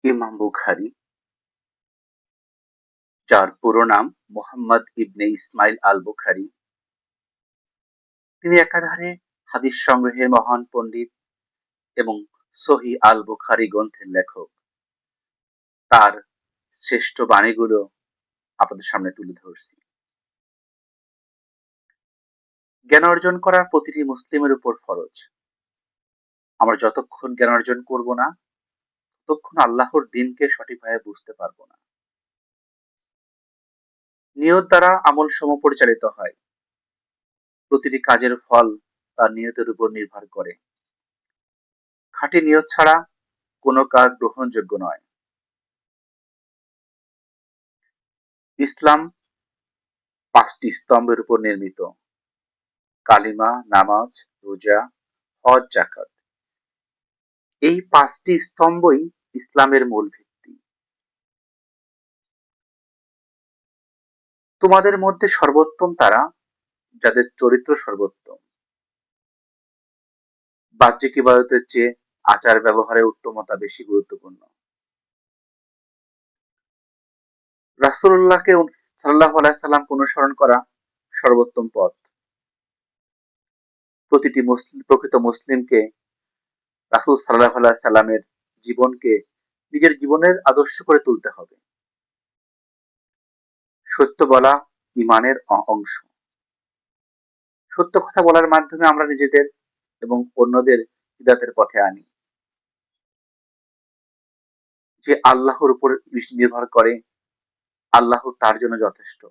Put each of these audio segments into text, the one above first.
ইমাম বুখারী, যার পুরো নাম মুহাম্মদ ইবনে ইসমাইল আল বুখারী, তিনি একাধারে হাদিস সংগ্রহের মহান পণ্ডিত এবং সহিহ আল বুখারী গ্রন্থের লেখক। তার শ্রেষ্ঠ বাণীগুলো আপনাদের সামনে তুলে ধরছি। জ্ঞান অর্জন করা প্রতিটি মুসলিমের উপর ফরজ। আমরা যতক্ষণ জ্ঞান অর্জন করব না, ততক্ষণ আল্লাহর দ্বীনকে সঠিকভাবে বুঝতে পারবো না। নিয়ত দ্বারা আমল পরিচালিত হয়। প্রতিটি কাজের ফল তার নিয়তের উপর নির্ভর করে। খাঁটি নিয়ত ছাড়া কোনো কাজ গ্রহণযোগ্য নয়। ইসলাম 5টি স্তম্ভের উপর নির্মিত: কালিমা, নামাজ, রোজা, হজ, যাকাত। এই 5টি স্তম্ভই ইসলামের মূল ভিত্তি। তোমাদের মধ্যে সর্বোত্তম তারা, যাদের চরিত্র সর্বোত্তম। বাহ্যিক ইবাদতের চেয়ে আচার ব্যবহারের উত্তমতা বেশি গুরুত্বপূর্ণ। রাসূলুল্লাহকে সাল্লাল্লাহু আলাইহি সাল্লামকে অনুসরণ করা সর্বোত্তম পথ। প্রতিটি প্রকৃত মুসলিমকে রাসূল সাল্লাল্লাহু আলাইহি সাল্লামের জীবনকে নিজের জীবনের আদর্শ করে তুলতে হবে। সত্য বলা ঈমানের অংশ। সত্য কথা বলার মাধ্যমে আমরা নিজেদের এবং অন্যদের হিদায়াতের পথে আনি। যে আল্লাহর উপর নির্ভর করে, আল্লাহ তার জন্য যথেষ্ট।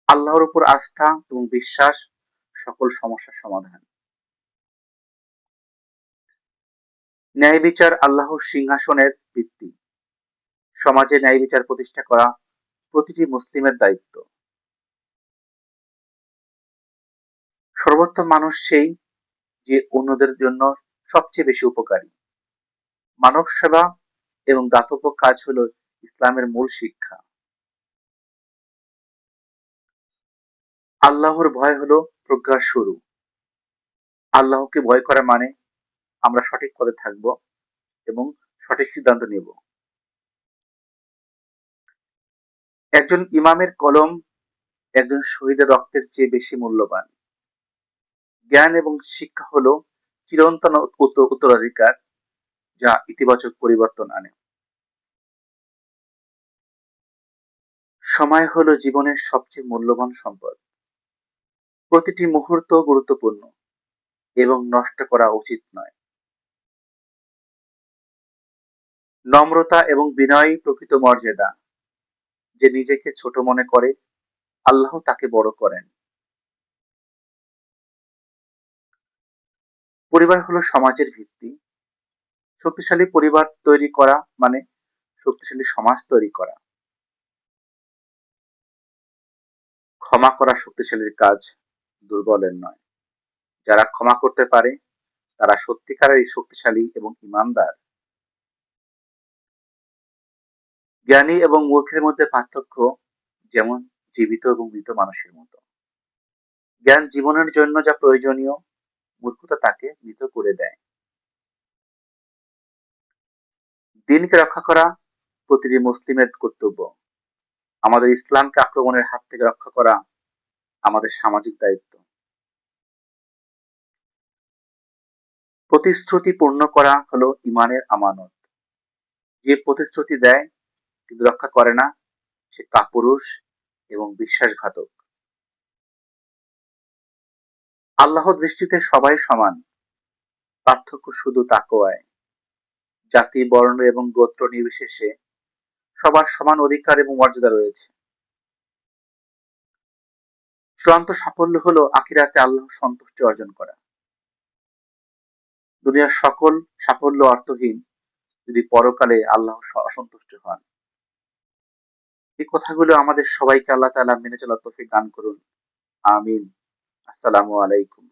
আল্লাহর উপর আস্থা এবং বিশ্বাস সকল সমস্যার সমাধান। ন্যায় বিচার আল্লাহর সিংহাসনের ভিত্তি। সমাজে ন্যায় বিচার প্রতিষ্ঠা করা প্রতিটি মুসলিমের দায়িত্ব। সর্বোত্তম মানুষ সেই, যে অন্যদের জন্য সবচেয়ে বেশি উপকারী। মানব সেবা এবং দাতব্য কাজ হলো ইসলামের মূল শিক্ষা। আল্লাহর ভয় হলো প্রজ্ঞার শুরু। আল্লাহকে ভয় করা মানে আমরা সঠিক পথে থাকব এবং সঠিক সিদ্ধান্ত নেব। একজন ইমামের কলম একজন শহীদের রক্তের চেয়ে বেশি মূল্যবান। জ্ঞান এবং শিক্ষা হলো চিরন্তন উত্তরাধিকার, যা ইতিবাচক পরিবর্তন আনে। সময় হলো জীবনের সবচেয়ে মূল্যবান সম্পদ। প্রতিটি মুহূর্ত গুরুত্বপূর্ণ এবং নষ্ট করা উচিত নয়। নম্রতা এবং বিনয়ই প্রকৃত মর্যাদা। যে নিজেকে ছোট মনে করে, আল্লাহ তাকে বড় করেন। পরিবার হলো সমাজের ভিত্তি। শক্তিশালী পরিবার তৈরি করা মানে শক্তিশালী সমাজ তৈরি করা। ক্ষমা করা শক্তিশালীর কাজ, দুর্বলের নয়। যারা ক্ষমা করতে পারে তারা সত্যিকারের শক্তিশালী এবং ঈমানদার। জ্ঞানী এবং মূর্খের মধ্যে পার্থক্য যেমন জীবিত এবং মৃত মানুষের মতো। জ্ঞান জীবনের জন্য যা প্রয়োজনীয়, মূর্খতা তাকে মৃত করে দেয়। দ্বীনকে রক্ষা করা প্রতিটি মুসলিমের কর্তব্য। আমাদের ইসলামকে আক্রমণের হাত থেকে রক্ষা করা আমাদের সামাজিক দায়িত্ব। প্রতিশ্রুতি পূর্ণ করা হলো ঈমানের আমানত। যে প্রতিশ্রুতি দেয় কিন্তু রক্ষা করে না, সে কাপুরুষ এবং বিশ্বাসঘাতক। আল্লাহর দৃষ্টিতে সবাই সমান, পার্থক্য শুধু তাকওয়ায়। জাতি, বর্ণ এবং গোত্র নির্বিশেষে সবার সমান অধিকার এবং মর্যাদা রয়েছে। চূড়ান্ত সাফল্য হলো আখিরাতে আল্লাহর সন্তুষ্টি অর্জন করা। দুনিয়ার সকল সাফল্য অর্থহীন যদি পরকালে আল্লাহ অসন্তুষ্ট হন। এই কথাগুলো আমাদের সবাইকে আল্লাহ তাআলা মেনে চলার তৌফিক দান করুন। আমিন। আসসালামু আলাইকুম।